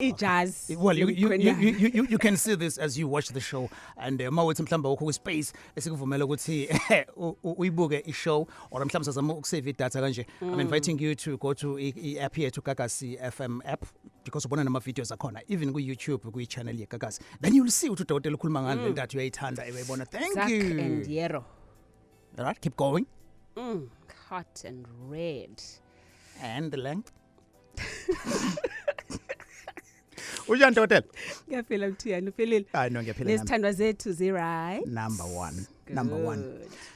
Ijazz. Well, you can see this as you watch the show, and mawuthi mhlamba ukho space esikuvumela ukuthi uyibuke ishow or mhlamba sazama ukusave data kanje. I'm inviting you to go to app here to Gagasi FM app because ubona nama videos akhona even ku YouTube ku channel ye Gagasi. Then you'll see ukuthi udokotela ukhuluma ngani le ntathu uyayithanda uyayibona. Thank you. Zack and Yero. All right, keep going. Hot and red. And the length. Ujani dokotela? Ngiyaphila Mthiyane uphilile. Hayi no ngiyaphila. Lesithandwa zethu right. Number one.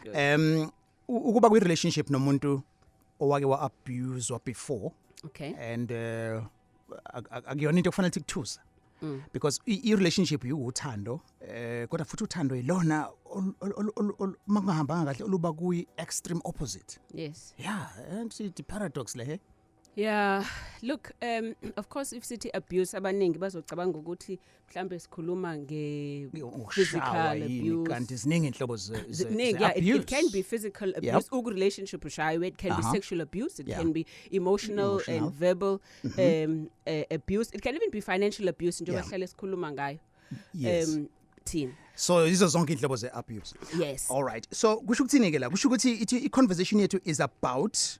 Good. Ukuba kwi relationship nomuntu owake wa abuse before. Okay. And akuyona into kufanele ukuthusa. Because I relationship uthando kodwa futhi uthando ilona makungahambanga kahle oluba kuyi extreme opposite. Yes. Yeah, and the paradox le. Yeah, look, of course if sithi abuse abaningi bazocabanga ukuthi mhlambe sikhuluma physical abuse kanti ziningi inhlobo yeah, it can be physical abuse, relationship ushayiwe, it can be sexual abuse, it can be emotional and verbal abuse, it can even be financial abuse njengoba sihlale sikhuluma ngayo. Thina. So izo zonke inhlobo ze abuse. Yes. All right. So kusho ukuthini ke la? Kusho ukuthi I conversation yethu is about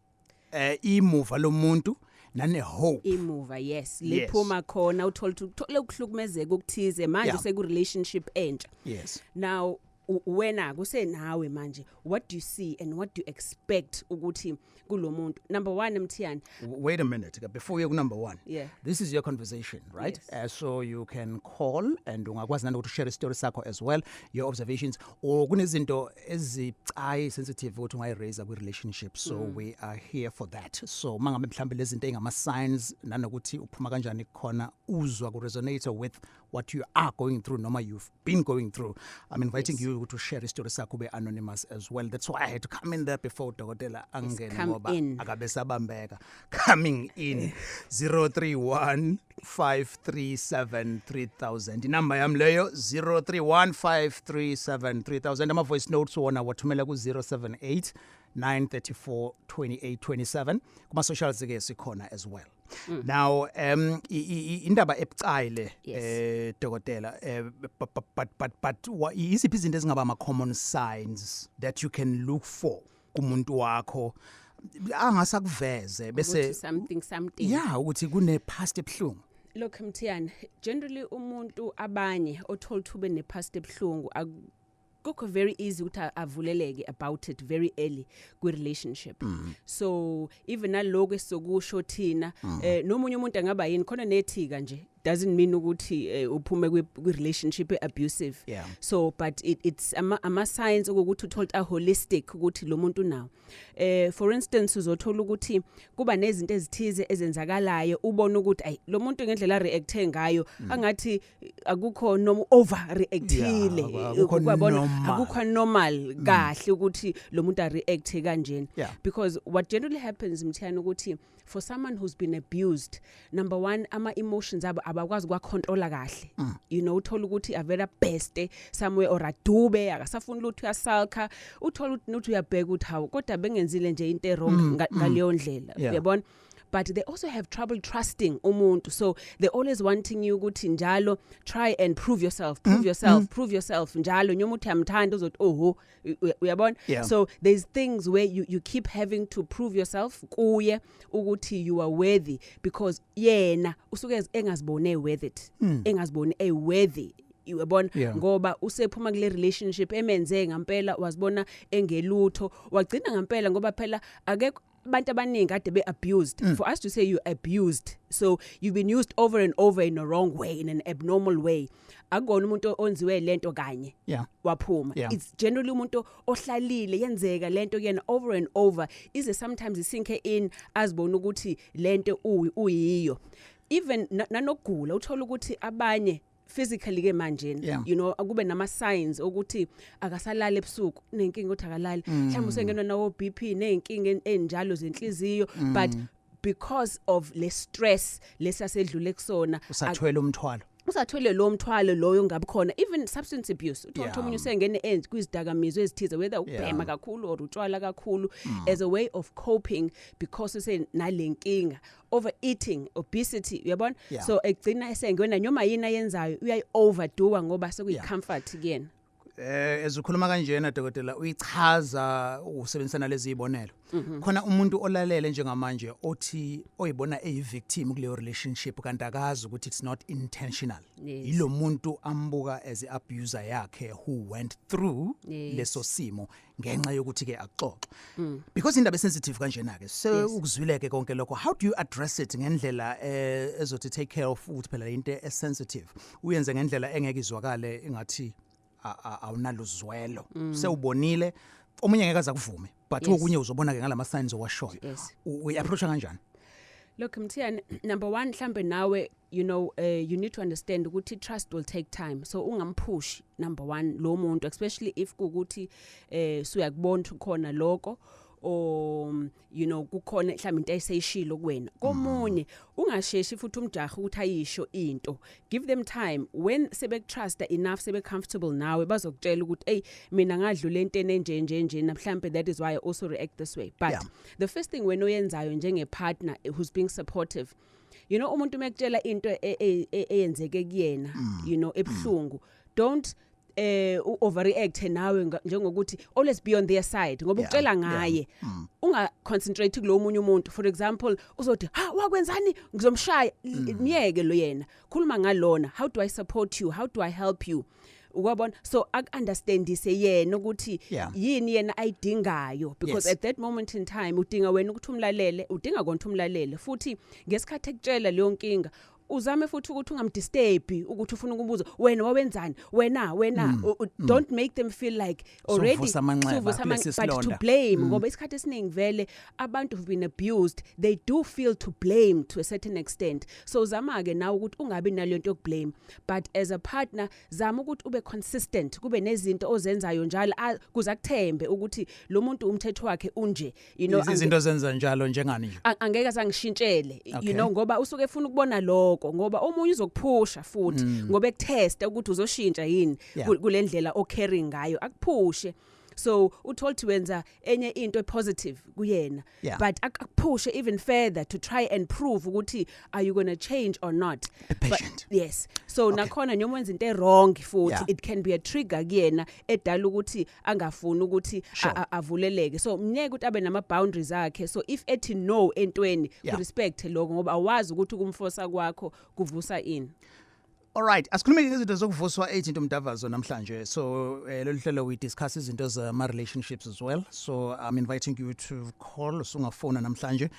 imuva lomuntu nane hope imuva yes liphuma khona uthola ukuthi ukuhlukumezeka ukuthize manje seku relationship entsha. Yes. Now wena kusenawe manje, what do you see and what do you expect ukuthi kulomuntu? Number 1 Mthiyane. Wait a minute before you go number 1. Yeah. This is your conversation, right? Yes. So you can call and ungakwazi nanokuthi share story sakho as well, your observations or kunezinto ezicayi sensitive ukuthi ungayiraise kwi relationship. So we are here for that. So mangabe mhlambe lezi zinto engama signs nanokuthi uphuma kanjani khona uzwa ku resonate with what you are going through noma you've been going through. I'm inviting you to share story sakho be anonymous as well. That's why I had to come in there before dokotela angene ngoba akabe sabambeka. Coming in 031 537 3000 inamba yami leyo 031 537 3000 ama voice notes wona wathumela ku 078 934 2827 kuma socials ke sikhona as well. Now indaba ebucayi dokotela but iziphi izinto ezingaba ama common signs that you can look for kumuntu wakho angasakuveze bese something yeah ukuthi kune past ebhlungu? Look Mthiyane, generally umuntu abanye othola ube ne past ebhlungu kukho very easy ukuthi avuleleke about it very early kwi relationship. So even naloko esokusho thina nomunye umuntu angaba yini khona nethika nje doesn't mean ukuthi uphume kwi relationship abusive. So but it's ama signs ukuthi uthola holistic ukuthi lo muntu nawo for instance uzothola ukuthi kuba nezinto ezithize ezenzakalayo ubona ukuthi ay lo muntu ngendlela reacte ngayo angathi akukho noma over reactile ukubona akukho normal kahle ukuthi lo muntu react kanjeni. Because what generally happens Mthiyane ukuthi for someone who's been abused, number 1 ama emotions abakwazi kwa control kahle. You know uthola ukuthi avela best somewhere or adube akasafuna lutho uyasalka uthola ukuthi uyabheka ukuthi hawo kodwa bengenzile nje into wrong ngaleyo ndlela uyabona. But they also have trouble trusting umuntu, so they're always wanting you ukuthi njalo try and prove yourself njalo noma uthi amthanda uzothi uyabona. So there's things where you keep having to prove yourself kuye ukuthi you are worthy because yena usuke engazibone worth it engazibone worthy uyabona ngoba usephuma kule relationship emenze ngampela wazibona engelutho wagcina ngampela ngoba phela akekho abantu abaningi kade be abused. For us to say you abused, so you've been used over and over in a wrong way, in an abnormal way. Akukona umuntu onziwe lento kanye waphuma. It's generally umuntu ohlalile yenzeka lento kuyena over and over is sometimes isinke in azibona ukuthi lento uyiyo. Even nanogula uthola ukuthi abanye physically ke manje you know akube nama signs ukuthi akasalala ebusuku nenkinga ukuthi akalali mhlawumbe usengenwa nawo BP nenkinga enjalo zenhliziyo but because of le stress lesasedlule kusona usathwele umthwalo usathwele lo mthwalo loyo ngabe khona even substance abuse uthola Yeah. umuntu usengene end kwizidakamizwa ezithize whether ubhema kakhulu or utshwala kakhulu as a way of coping because nalenkinga overeating obesity uyabona Yeah. so egcina esengena noma yini ayenzayo uyayi overdo ngoba sekuyi comfort kuyena. Ezukhuluma kanjena dokotela uyichaza usebenzisana lezi izibonelo khona umuntu olalele njengamanje othi oyibona victim kuleyo relationship kanti akazi ukuthi it's not intentional yilo muntu ambuka as a abuser yakhe who went through leso simo ngenxa yokuthi ke axoxe because indaba sensitive kanjena ke so ukuzwileke konke lokho how do you address it ngendlela ezothi take care of ukuthi phela into sensitive uyenze ngendlela engeke izwakale ingathi awunaluzwelo sewubonile omunye ngeke azakuvume but okunye uzobona ke ngalama signs owashoyo uapproach kanjani? Look Mthiyane, number 1 mhlambe nawe you need to understand ukuthi trust will take time so ungampush number 1 lo muntu especially if kukuthi suyakubona khona lokho or kukhona mhlawumbe into ayiseyishilo kuwena komunye ungasheshi futhi umjaha ukuthi ayisho into give them time when sebekutrust enough sebe comfortable nawe bazokutshela ukuthi hey mina ngadlule into enje mhlawumbe that is why I also react this way but the first thing when oyenzayo njenge partner who's being supportive umuntu mekutshela into eyenzeke kuyena ebhlungu don't overreact nawe njengokuthi always be on their side ngoba ukutshela ngaye unga concentrate kulo munye umuntu for example uzothi wakwenzani ngizomshaya niyeke lo yena khuluma ngalona how do I support you how do I help you ukubona so understandise yena ukuthi yini yena ayidingayo because at that moment in time udinga wena ukuthi umlalele udinga konke umlalele futhi ngesikhathi ekutshela leyo nkinga uzame futhi ukuthi ungamdisturb ukuthi ufuna ukubuza wena wawenzani wena don't make them feel like already but to blame ngoba isikhathi esiningi vele abantu who've been abused they do feel to blame to a certain extent so uzama ke nawe ukuthi ungabi nalo into yokublame but as a partner zama ukuthi ube consistent kube nezinto ozenzayo njalo kuza kuthembe ukuthi lo muntu umthetho wakhe unje izinto zenza njalo njengani nje angeke asangishintshele ngoba usuke efuna ukubona lokho ngoba omunye uzokuphusha futhi ngoba ekutesta ukuthi uzoshintsha yini kulendlela ocaring ngayo akuphushe so utold to wenza enye into positive kuyena but akuphushe even further to try and prove ukuthi are you going to change or not patient. But, yes so nakhona noma wenza into wrong futhi it can be a trigger kuyena edala ukuthi angafuni ukuthi avuleleke so mnyeke ukuthi abe nama boundaries akhe so if ethi no entweni respect lokho ngoba awazi ukuthi kumforsa kwakho kuvusa ini. Alright, asikhulume ngezinto zokuvuswa izinto umdavazo namhlanje. So lolu hlelo we discuss izinto zama relationships as well. So I'm inviting you to call usungafona namhlanje.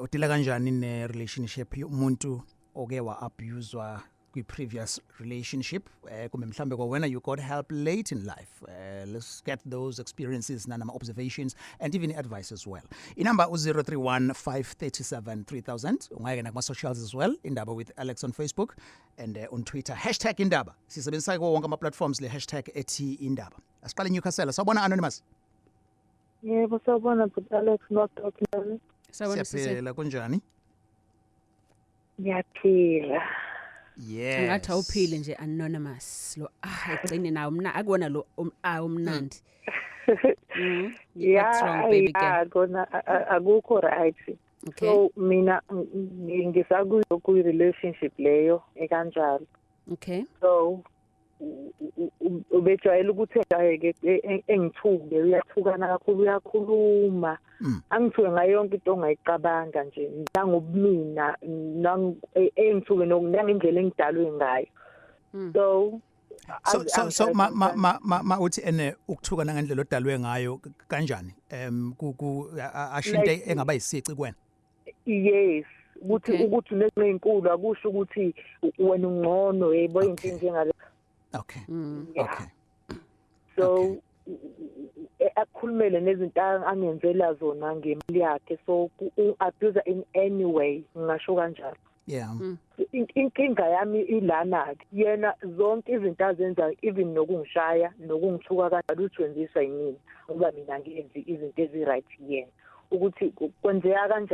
Udila kanjani ne relationship umuntu oke wa abuswa kwi previous relationship kumbe mhlambe kwa when you got help late in life. Let's get those experiences nama observations and even advice as well. Inamba 031-537-3000 ungayeke nakuma socials as well. Indaba with Alex on Facebook and on Twitter #Indaba. Sisebenzisa ko wonke ama platforms le #ethi Indaba. Asiqale Newcastle. Sawubona Anonymous. Yebo sawubona but Alex not talking. Sawubona Siyaphila kunjani? Ngiyaphila. Yes. Angathi awuphile nje Anonymous lo egcine nawo mina akubona lo umnandi. What's wrong baby girl? Kona akukho right. Okay. So mina ngisakuyo ku relationship leyo ekanjalo. Okay. So ubejwayela ukuthi ayeke engithuke uyathukana kakhulu uyakhuluma angithuke ngayo yonke into ongayicabanga nje nangobumina engithuke nangendlela engidalwe ngayo so ma uthi ene ukuthuka nangendlela odalwe ngayo kanjani ashinte engaba yisici kwena yes ukuthi nezinkulu akusho ukuthi wena ungcono yebo into njengale. Okay. Okay. So akukhulumele nezinto angenzela zona ngemali yakhe so abuse in any way ngisho kanjalo. Yeah. Inkinga yami ilana ke yena zonke izinto azenza even nokungishaya nokungithuka kanjalo uthwenziswa yini ngoba mina ngiyenzi izinto ezi right yena ukuthi kwenzeka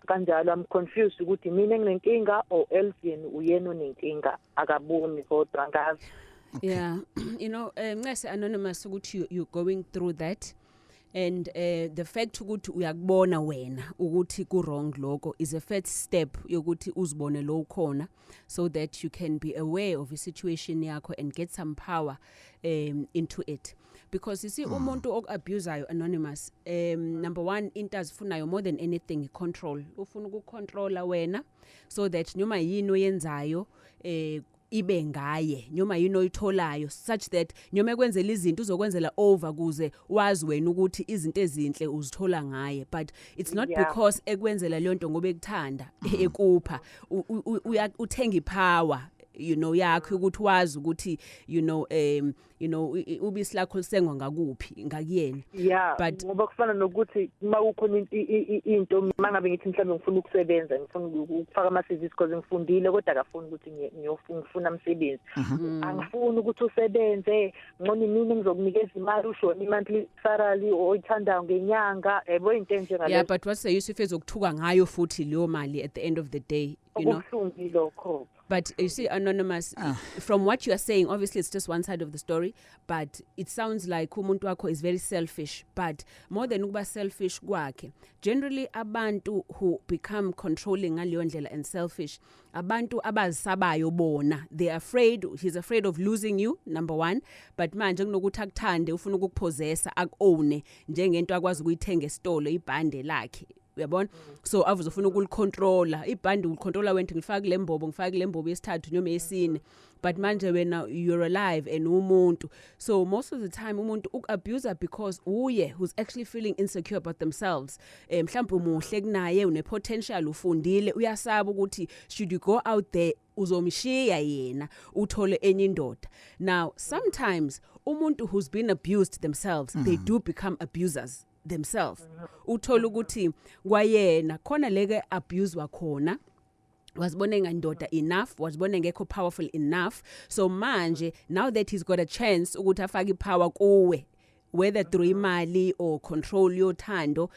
kanjalo I'm confused ukuthi mina nginenkinga or else yena uyena onenkinga akaboni kodwa ngazi. Yeah, Ngese anonymous ukuthi you're going through that. And the fact ukuthi uyakubona wena ukuthi ku wrong lokho is a first step yokuthi uzibone lo khona, so that you can be aware of the situation yakho and get some power into it. Because you see umuntu okabusayo anonymous, number one into azifunayo more than anything control. Ufuna ukucontrola wena so that noma yini oyenzayo ibe ngaye noma yini oyitholayo, such that noma ekwenzela izinto uzokwenzela over kuze wazi wena ukuthi izinto ezinhle uzithola ngaye. But it's not because ekwenzela le nto ngoba ekuthanda ekupha uthenga ipower yakho ukuthi wazi ukuthi ubisi lakho lisengwa ngakuphi ngakuyena. But ngoba kufana nokuthi uma ukhona into mangabe ngithi mhlawumbe ngifuna ukusebenza, ngifuna ukufaka ama CVs because ngifundile kodwa akafuni ukuthi ngiyofuna umsebenzi. Angifuni ukuthi usebenze, ngcono mina ngizokunikeza imali ushona i-monthly salary oyithandayo ngenyanga, yabo into nje ngaleyo. Yeah, but what's the use if ezokuthuka ngayo futhi leyo mali at the end of the day, lokho. But you see, anonymous, from what you are saying, obviously it's just one side of the story, but it sounds like umuntu wakho is very selfish. But more than ukuba selfish kwakhe, generally abantu who become controlling ngaleyo ndlela and selfish, abantu abazisabayo bona, he's afraid of losing you, number one. But manje kunokuthi akuthande ufuna ukukupossessa akone njengento akwazi ukuyithenga esitolo ibhande lakhe. Uyabona? So avuzofuna ukulicontrola ibhandi ulicontrola wena ngifaka lembobo yesithathu noma yesine, but manje wena you're alive and umuntu. So most of the time umuntu ukabuser because uye who's actually feeling insecure about themselves. Mhlawumbe umuhle kunaye une potential ufundile uyasaba ukuthi should you go out there uzomshiya yena uthole enye indoda. Now sometimes umuntu who's been abused themselves, they do become abusers themselves. Uthola ukuthi kwayena khona leke abuse wakhona wasibone ngandoda enough, wasibone ngekho powerful enough. So manje now that he's got a chance ukuthi afake ipower kuwe, whether through imali or control yothando,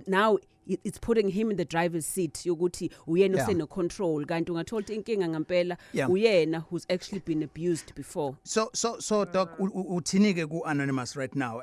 now it's putting him in the driver's seat yokuthi uyena useno control kanti ungathola inkinga ngempela uyena who's actually been abused before. So doc uthinike ku anonymous right now,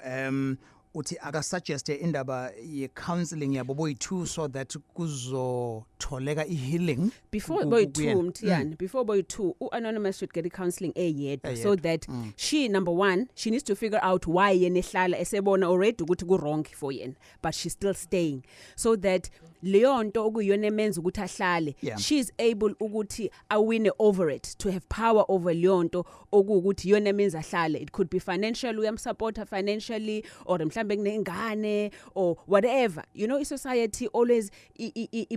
uthi akasuggest indaba ye counseling yabo boy2 so that kuzotholeka healing before boy2 Mthiyane, before boy2 anonymous should get a counseling yedwa so that she, number one, she needs to figure out why yena ehlala esebona already ukuthi ku wrong for yena but she's still staying, so that leyo nto okuyona emenza ukuthi ahlale she's able ukuthi awine over it, to have power over leyo nto okuthi yona emenza ahlale. It could be financial, uyamsupport financially, or mhlambe kunengane or whatever. I-society always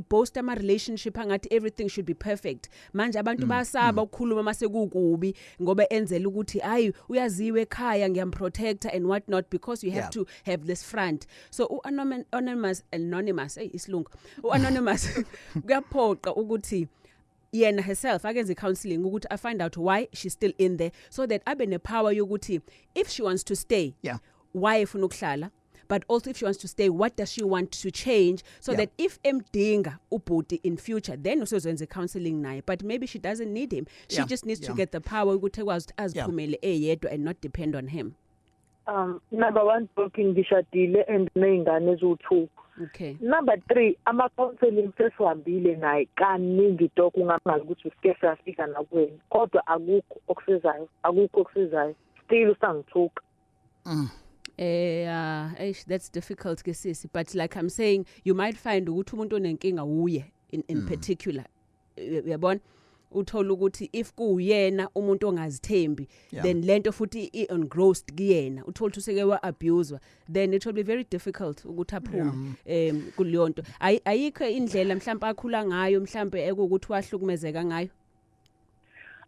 boast ama relationship angathi everything should be perfect. Manje abantu basaba ukukhuluma mase kukubi ngoba enzela ukuthi hayi uyaziwe ekhaya ngiyamprotector and what not, because you have to have this front. So anonymous isilungu anonymous kuyaphoqa ukuthi yena herself akenze counseling ukuthi I find out why she's still in there, so that abe ne power yokuthi if she wants to stay, why efuna ukuhlala, but also if she wants to stay, what does she want to change, so that if emdinga ubhuti in future then usezoyenza counseling naye, but maybe she doesn't need him, she just needs to get the power ukuthi ekwazi aziphumele eyedwa and not depend on him. Number one, talking ngishadile and neyingane eziwu2. Okay. Number 3, ama counseling sesiwambile naye kaningi doku ungazi ukuthi usike safika nakweni kodwa akukho okusezayo still usangithuka. That's difficult ke sisi, but like I'm saying, you might find ukuthi umuntu onenkinga uye in particular, uyabona, uthola ukuthi if kuyena umuntu ongazithembi then lento futhi engrossed kuyena, uthola ukuthi useke wa abuse, then it will be very difficult ukuthi aphume kuleyo nto. Ayikho indlela mhlawumbe akhula ngayo mhlawumbe ekuthi wahlukumezeka ngayo.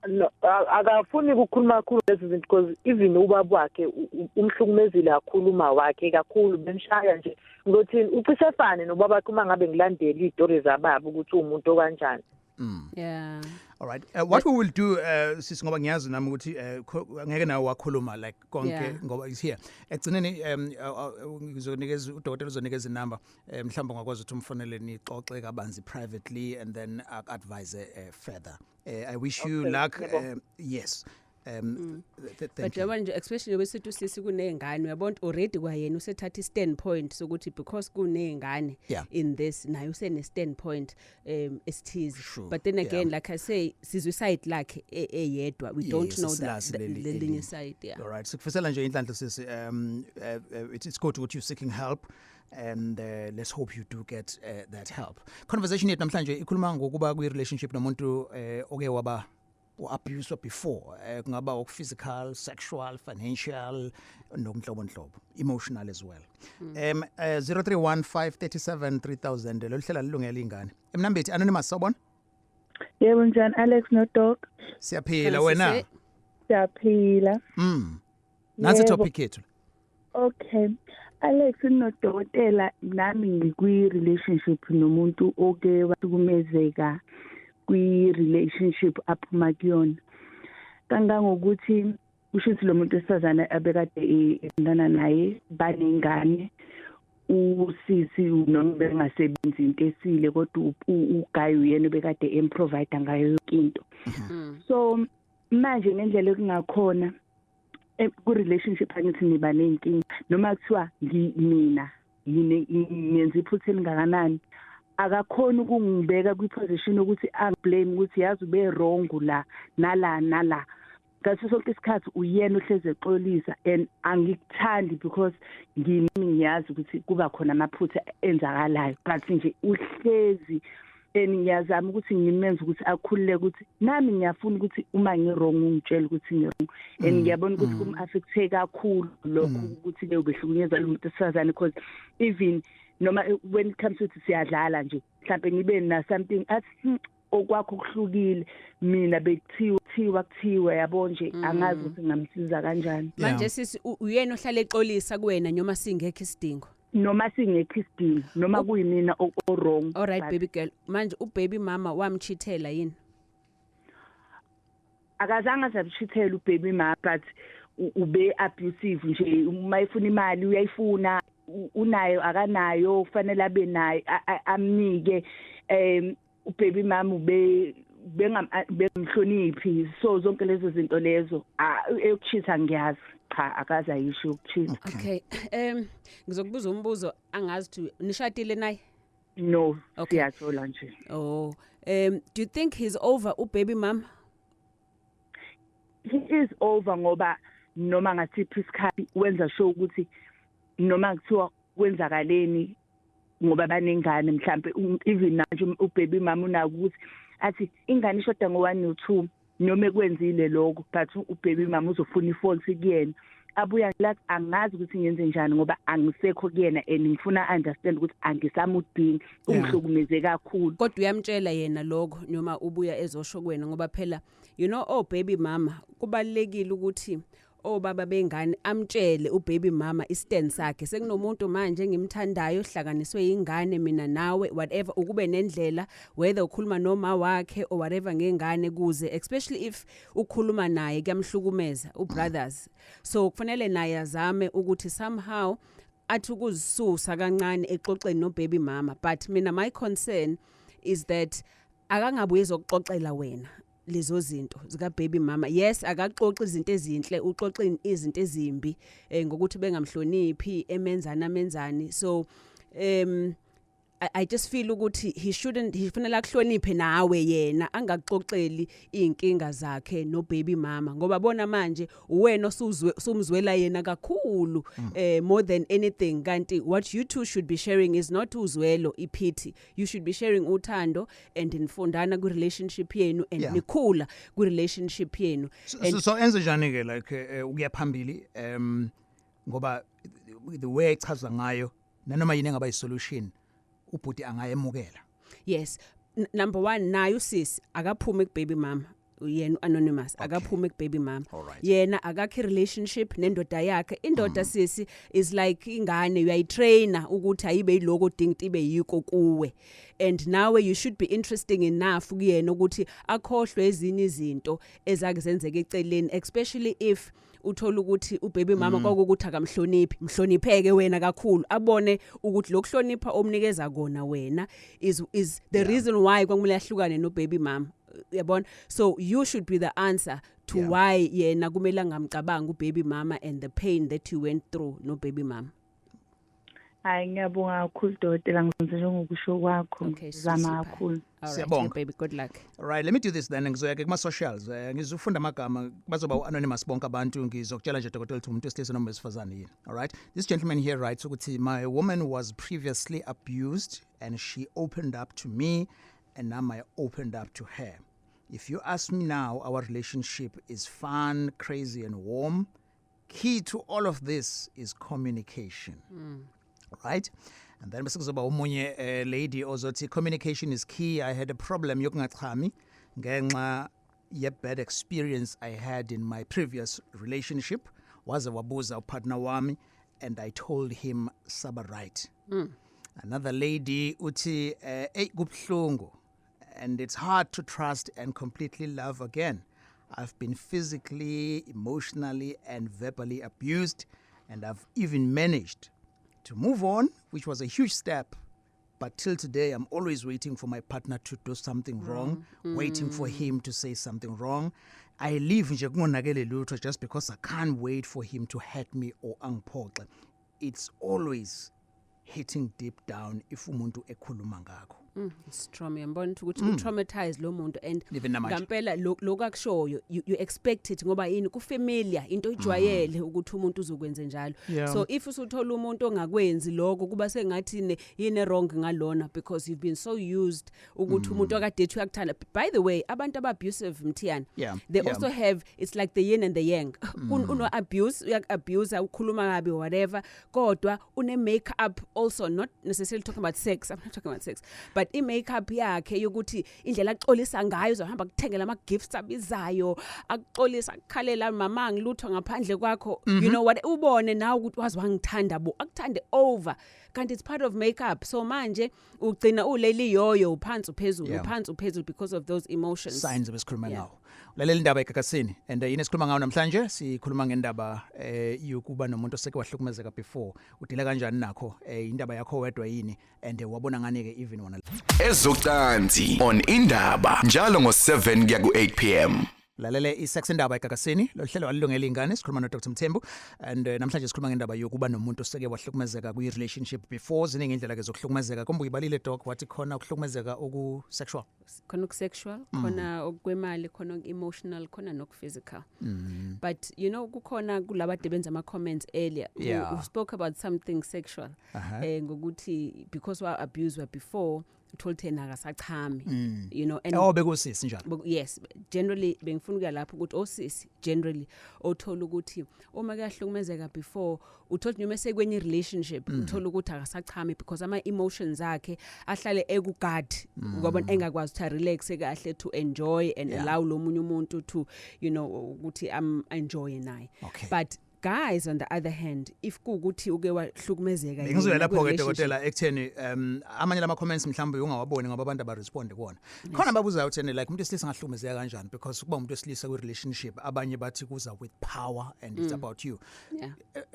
No, akafuni ukukhuluma kakhulu lezi zinto because even ubaba wakhe umhlukumezile kakhulu uma wakhe kakhulu bemshaya nje ngokuthi ucisefane nobaba wakhe uma ngabe ngilandela izitori zababa ukuthi umuntu okanjani. Yeah. All right. What we will do sis ngoba ngiyazi nami ukuthi ngeke nawe wakhuluma like konke ngoba is here. Ekugcineni ngizonikeza udokotela uzonikeza inamba mhlawumbe ngakwazi ukuthi umfonele nixoxe kabanzi privately and then advise further. I wish you luck. Yes. But manje especially wesithi sisi kunezingane uyabona already kwayena usethatha standpoint sokuthi because kunezingane in this nayo usene standpoint esithize but then again like I say sizwe side lakhe eyedwa we don't know that the linye side all right sikufisela nje inhlanhla sisi it's good ukuthi you seeking help and let's hope you do get that help. Conversation yethu namhlanje ikhuluma ngokuba kwi relationship nomuntu oke waba abuse before kungaba physical, sexual, financial nokunhlobonhlobo, emotional as well. 0315373000 lo hlela lilungela ingane. Emnambethi anonymous sawubona? Yebo njani Alex no Dog? Siyaphila wena? Siyaphila. Nansi topic yethu. Okay. Alex nodokotela nami ngikwi relationship nomuntu oke wasukumezeka kwi relationship aphuma kuyona kangangokuthi ushithi lo muntu esazana abekade endana naye banengane usisi noma bengasebenzi into esile kodwa uguy uyena bekade emprovide ngayo yonke into so manje ngendlela ekungakhona ku relationship angithi niba nenkingi noma kuthiwa mina ngiyenza iphutha elingakanani akakhona ukungibeka kwi-position ukuthi angiblame ukuthi yazi ube wrong la nala ngaso sonke isikhathi uyena ohleze exolisa and angikuthandi because ngiyazi ukuthi kuba khona amaphutha enzakalayo but nje uhlezi ngiyazama ukuthi ngimenze ukuthi akhulule ukuthi nami ngiyafuna ukuthi uma ngirong ungitshela ukuthi ngirong and ngiyabona ukuthi kumaffecte kakhulu lokho ukuthi ke ubehlukunyezwa lo muntu esazana because even noma when it comes to siyadlala nje mhlawumbe ngibe na something athi okwakho kuhlukile mina bekuthiwa yabo nje angazi ukuthi ngamsiza kanjani manje sisi uyena ohlala exolisa kuwena noma singekho isidingo noma singekho isidingo noma kuyimina wrong. All right baby girl manje ubaby mama wamchithela yini akazange sabchithela ubaby mama but ube abusive nje uma ifuna imali uyayifuna unayo akanayo kufanele abe nayo amnike ubaby mama ube bengamhloniphi so zonke lezo zinto lezo ekuchitha ngiyazi cha akaza yisho ukuchitha. Okay ngizokubuza umbuzo angazi ukuthi nishadile naye no siyathola nje. Oh do you think he's over ubaby mama? He is over ngoba noma ngasiphi isikhathi wenza sure ukuthi noma kuthiwa kwenzakaleni ngoba banengane mhlambe even manje ubaby mama unako ukuthi athi ingane ishoda ngo1 no2 noma ekwenzile lokho but ubaby mama uzofuna ifault kuyena abuya like angazi ukuthi ngenze njani ngoba angisekho kuyena and ngifuna understand ukuthi angisamudingi ungihlukumeze kakhulu kodwa uyamtshela yena lokho noma ubuya ezosho kwena ngoba phela you know baby mama kubalekile ukuthi baba bengane amtshele ubaby mama istand sakhe sekunomuntu manje ngimthandayo hlanganiswe ingane mina nawe whatever ukube nendlela whether ukhuluma noma wakhe or whatever ngengane kuze especially if ukhuluma naye kuyamhlukumeza ubrothers so kufanele naye azame ukuthi somehow athi ukuzisusa kancane exoxeni nobaby mama but mina my concern is that akangabuye ezokuxoxela wena lezo zinto zika baby mama yes akaxoxa izinto ezinhle uxoxa izinto ezimbi ngokuthi bengamhloniphi emenzani so I just feel ukuthi he fanele akuhloniphe nawe yena angaxoxeli inkinga zakhe no baby mama ngoba bona manje uwena osumzwela yena kakhulu more than anything kanti what you two should be sharing is not uzwelo ipity you should be sharing uthando and infundana ku relationship yenu and nikhula ku relationship yenu so enze njani ke like ukuyaphambili ngoba the way ichaza ngayo nanoma yini engaba isolution ubhuti angayemukela. Yes number 1 nayo sis akaphuma ku baby mama yena anonymous akaphuma kubaby mama Alright. yena akakho relationship nendoda yakhe indoda sisi is like ingane uyayitraina ukuthi ayibe yiloko dingi ibe yiko kuwe and nawe you should be interesting enough kuyena ukuthi akhohlwe ezinye izinto ezake zenzeke eceleni especially if uthola ukuthi ubaby mama kwakuthi akamhloniphi mhlonipheke wena kakhulu abone ukuthi lokuhlonipha omnikeza kona wena is the reason why kwakumele ahlukane no baby mama yabona so you should be the answer to why yena kumele ngamcabanga ubaby mama and the pain that you went through no baby mama. Hayi ngiyabonga kakhulu Dotela ngizenze njengokusho kwakho zama kakhulu. Alright baby, good luck. Alright, let me do this then ngizoya ke kuma socials ngizofunda amagama bazoba anonymous bonke abantu ngizokutshela nje Dr. ukuthi umuntu wesilisa noma wesifazane yini. Alright, this gentleman here writes ukuthi my woman was previously abused and she opened up to me and now I opened up to her. If you ask me now, our relationship is fun, crazy and warm. Key to all of this is communication. Right? And then besikuzoba umunye lady ozothi communication is key. I had a problem yokungachami ngenxa ye bad experience I had in my previous relationship. Waze wabuza upartner wami and I told him saba right. Another lady uthi kubhlungu and it's hard to trust and completely love again. I've been physically, emotionally and verbally abused and I've even managed to move on, which was a huge step. But till today, I'm always waiting for my partner to do something wrong, waiting for him to say something wrong. I leave nje kungonakele lutho just because I can't wait for him to hurt me or angiphoxe. It's always hitting deep down if umuntu ekhuluma ngakho. It's trauma yambona ukuthi traumatize lo muntu and ngampela lokakushoyo you expect it ngoba yini ku familiar into ijwayele ukuthi umuntu uzokwenza njalo. So if usuthola umuntu ongakwenzi lokho kuba sengathi yini wrong ngalona because you've been so used ukuthi umuntu akade uyakuthanda. By the way, abantu abusive Mthiyane, they also have, it's like the yin and the yang. Uno abuse uyak-abuse ukhuluma kabi whatever kodwa une make up also, not necessarily talking about sex. I'm not talking about sex, but i-makeup yakhe yokuthi indlela axolisa ngayo uzohamba kuthengela ama-gifts abizayo akuxolisa akukhalela mama ngilutho ngaphandle kwakho you know what ubone nawe ukuthi wazi wangithanda bo akuthande over kanti it's part of makeup. So manje ugcina uleli yoyo uphansi uphezulu because of those emotions. Signs ebesikhuluma ngawo. Lalela indaba ekakasini and yini esikhuluma ngawo namhlanje sikhuluma ngendaba yokuba nomuntu oseke wahlukumezeka before udila kanjani nakho indaba yakho wedwa yini and wabona ngane ke even wona ezocansi on Indaba njalo ngo7 kuya ku8 pm. Lalele isex indaba ekakasini lo hlelo alilungela ingane sikhuluma no Dr. Mthembu and namhlanje sikhuluma ngendaba yokuba nomuntu oseke wahlukumezeka kwi relationship before ziningi indlela ke zokuhlukumezeka kombe uyibalile doc wathi khona ukuhlukumezeka oku sexual khona oku-sexual khona okwemali khona oku-emotional khona noku-physical but you know kukhona kulaba debenza ama-comments earlier who spoke about something sexual ngokuthi because wa abused before utholthena akasachami you know and bekusisi njalo yes generally bengifuna ukuya lapho ukuthi osisi generally othola ukuthi uma kuyahlukumezeka before uthola noma sekwenye relationship uthola ukuthi akasachami because ama emotions akhe ahlale ekugadi ngoba engakwazi ukuthi relax kahle to enjoy and allow lo munye umuntu to you know ukuthi enjoy naye but guys on the other hand if kuukuthi uke wahlukumezeka ngizoya lapho ke dokotela ekutheni amanye lama comments mhlawumbe ungawaboni ngoba abantu aba respond kuona khona babuza utheni like umuntu esilisa ngahlukumezeka kanjani because kuba umuntu esilisa kwi relationship abanye bathi kuza with power and it's about you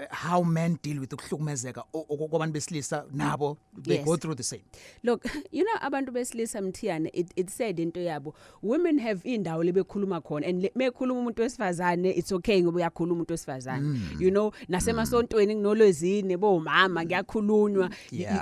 how men deal with ukuhlukumezeka okwabantu besilisa nabo they go through the same. Look, you know abantu besilisa Mthiyane it said into yabo women have indawo lebekhuluma khona and mekhuluma umuntu wesifazane it's okay ngoba uyakhuluma umuntu wesifazane you know nasemasontweni nginolozini bo mama kuyakhulunywa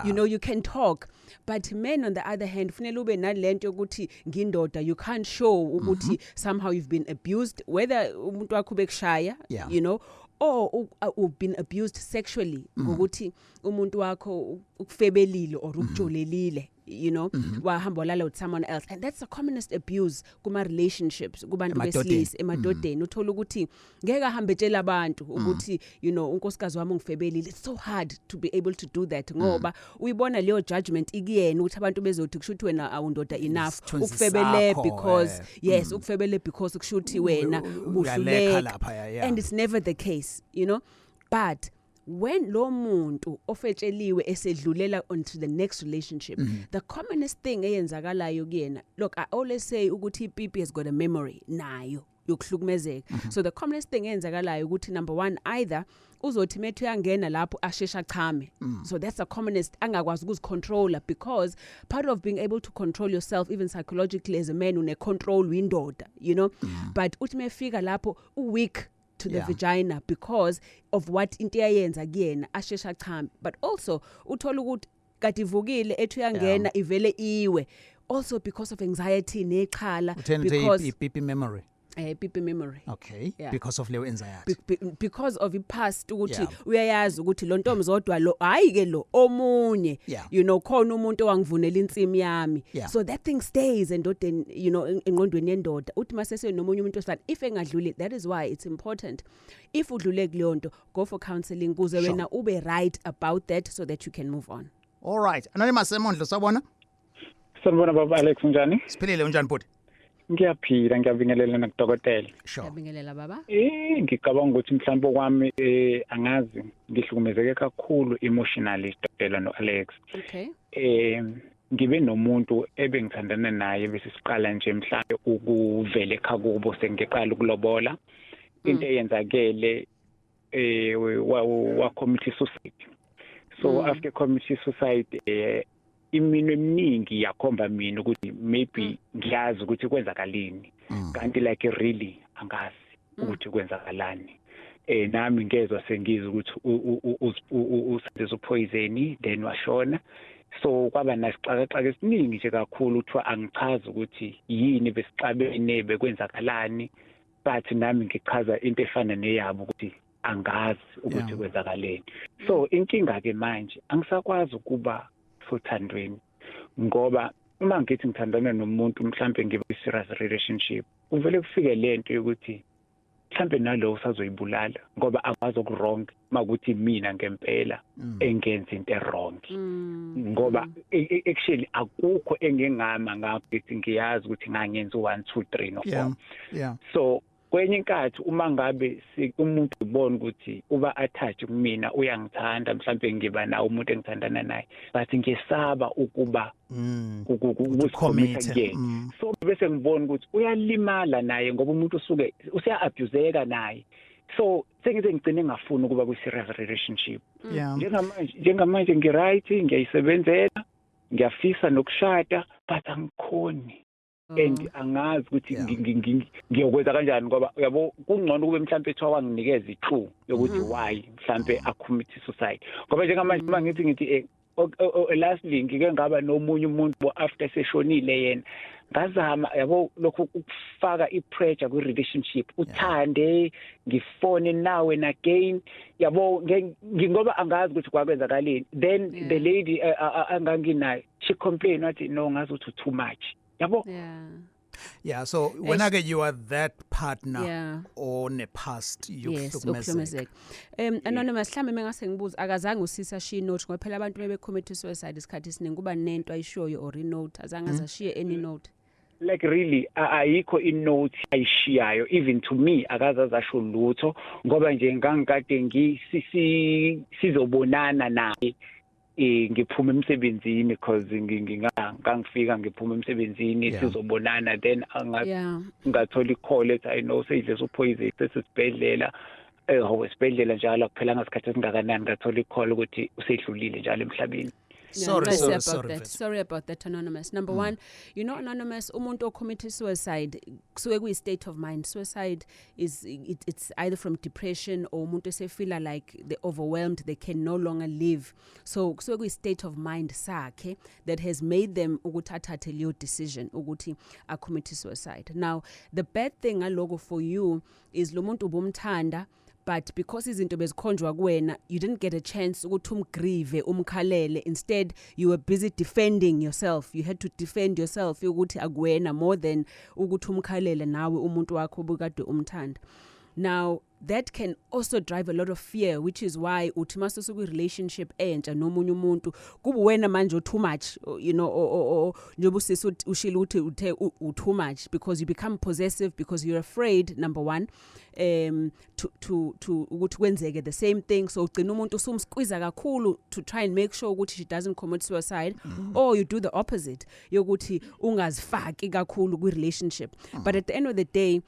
you know you can talk but men on the other hand funela ube nalento ukuthi ngindoda you can't show ukuthi somehow you've been abused whether umuntu wakho bekushaya you know or you've been abused sexually ngokuthi umuntu wakho ukufebelile or ukujolelile you know, wahamba walala with someone else, and that's the commonest abuse kuma relationships kubantu besilisa emadodeni. Uthola ukuthi ngeke ahambe tshela abantu ukuthi you know unkosikazi wami ungifebelile. It's so hard to be able to do that ngoba uyibona leyo judgment ikuyena ukuthi abantu bezothi kushuthi wena awundoda enough ukufebele because yes ukufebele because kushuthi wena ubuhluleka, and it's never the case, you know. But when lo muntu ofetsheliwe esedlulela onto the next relationship, the commonest thing eyenzakalayo kuyena, look, I always say ukuthi ipipi has got a memory nayo yokuhlukumezeka. So the commonest thing eyenzakalayo ukuthi number one, either uzothi methu yangena lapho ashesha chame. So that's the commonest, angakwazi ukuzicontrola, because part of being able to control yourself even psychologically as a man une control windoda, you know. But uthi mefika lapho weak to the vagina because of what into yayenza kuyena ashesha chame. But also uthola ukuthi kadivukile ethu yangena ivele iwe, also because of anxiety nexhala, because pipi memory. Pipi memory. Okay. Yeah. Because of leyo anxiety. Because of the past ukuthi uyayazi ukuthi lo ntombi zodwa lo hayi ke lo omunye, you know, khona umuntu owangivunela insimi yami. So that thing stays and then, you know, engqondweni yendoda uthi masese nomunye umuntu osifana if engadluli. That is why it's important if udlule kuleyo nto, go for counseling kuze wena ube right about that so that you can move on. All right. Anonymous Mondlo sabona? Sanibona baba Alex unjani? Siphilile unjani bhuti? Ngiyaphila, ngiyabingelela nakudokotela. Sure. Ngiyabingelela baba. Ngicabanga ukuthi mhlawumbe kwami angazi ngihlukumezeke kakhulu emotionally dokotela no Alex. Okay. Ngibe nomuntu ebengithandana naye bese siqala nje mhlawumbe ukuvela ekhakubo sengiqala ukulobola. Into eyenzakele wa commit suicide. So after commit suicide imino eminingi yakhomba mina ukuthi maybe ngiyazi ukuthi kwenzakalini, kanti like really angazi ukuthi kwenzakalani. Nami ngezwe sengizwe ukuthi usebenzisa poison then washona. So kwaba nasixakaxaka esiningi nje kakhulu ukuthi angichaza ukuthi yini besixabene bekwenzakalani, but nami ngichaza into efana neyabo ukuthi angazi ukuthi kwenzakaleni. So inkinga ke manje angisakwazi ukuba uthandweni ngoba uma ngithi ngithandana nomuntu mhlambe ngibe serious relationship uvele kufike lento yokuthi mhlambe nalo usazoyibulala ngoba akwazi ukurong makuthi mina ngempela engenza into wrong ngoba actually akukho engengama ngakho ukuthi ngiyazi ukuthi ngangenza 1 2 3 no 4 so kwenye inkathi uma ngabe umuntu ubona ukuthi uba attached kumina uyangithanda mhlambe ngiba nawo umuntu engithandana naye but ngesaba ukuba ukucommit again so bese ngibona ukuthi uyalimala naye ngoba umuntu usuke usiya abuseka naye so sengize ngicine ngafuna ukuba ku serious relationship njengamanje ngiright ngiyayisebenzela ngiyafisa nokushada but angikhoni and angazi ukuthi ngiyokwenza kanjani ngoba yabo kungcono kube mhlambe ethiwa wanginikeza itrue yokuthi why mhlambe acommit suicide ngoba njengamanje uma ngithi lastly ngike ngaba nomunye umuntu after seshonile yena ngazama yabo lokho ukufaka ipressure ku relationship uthande ngifone nawe and again yabo ngoba angazi ukuthi kwakwenzakaleni then the lady anganginayo she complained wathi no ngazi ukuthi too much. Yeah, so when you are that partner on a past yokuhlukumezeka. Anonymous mhlambe mengase ngibuza akazange usisa she note ngoba phela abantu bebe commit suicide isikhathi esiningi kuba nento ayishoyo or note azange azashiye any note. Like really ayikho inote ayishiyayo even to me akazazasho lutho ngoba nje ngangikade sizobonana naye ngiphuma emsebenzini because ngangifika ngiphuma emsebenzini sizobonana then ngathola i-call ethi I know seyidle poison sesibhedlela esibhedlela njalo kuphela ngasikhathi esingakanani ngathola i-call ukuthi usedlulile njalo emhlabeni. Sorry about that, Anonymous. Number one, you know, Anonymous, umuntu o commit suicide, kusuke kuyi state of mind. Suicide is it's either from depression or umuntu se feel like they're overwhelmed, they can no longer live. So kusuke kuyi state of mind sakhe that has made them ukuthatha leyo decision ukuthi a commit suicide. Now, the bad thing alogo for you is lo muntu ubumthanda but because izinto bezikhonjwa kuwena, you didn't get a chance ukuthi umgrieve umkhalele. Instead you were busy defending yourself. You had to defend yourself ukuthi akuwena more than ukuthi umkhalele nawe umuntu wakho obukade umthanda. Now that can also drive a lot of fear, which is why uthi mase relationship entsha nomunye umuntu kuba wena manje too much, you know, or njengoba ushilo uthi uthe too much, because you become possessive, because you're afraid, number one, to ukuthi kwenzeke the same thing. So ugcina umuntu usumsqueeze kakhulu to try and make sure ukuthi she doesn't commit suicide, or you do the opposite yokuthi ungazifaki kakhulu kwi relationship. But at the end of the day,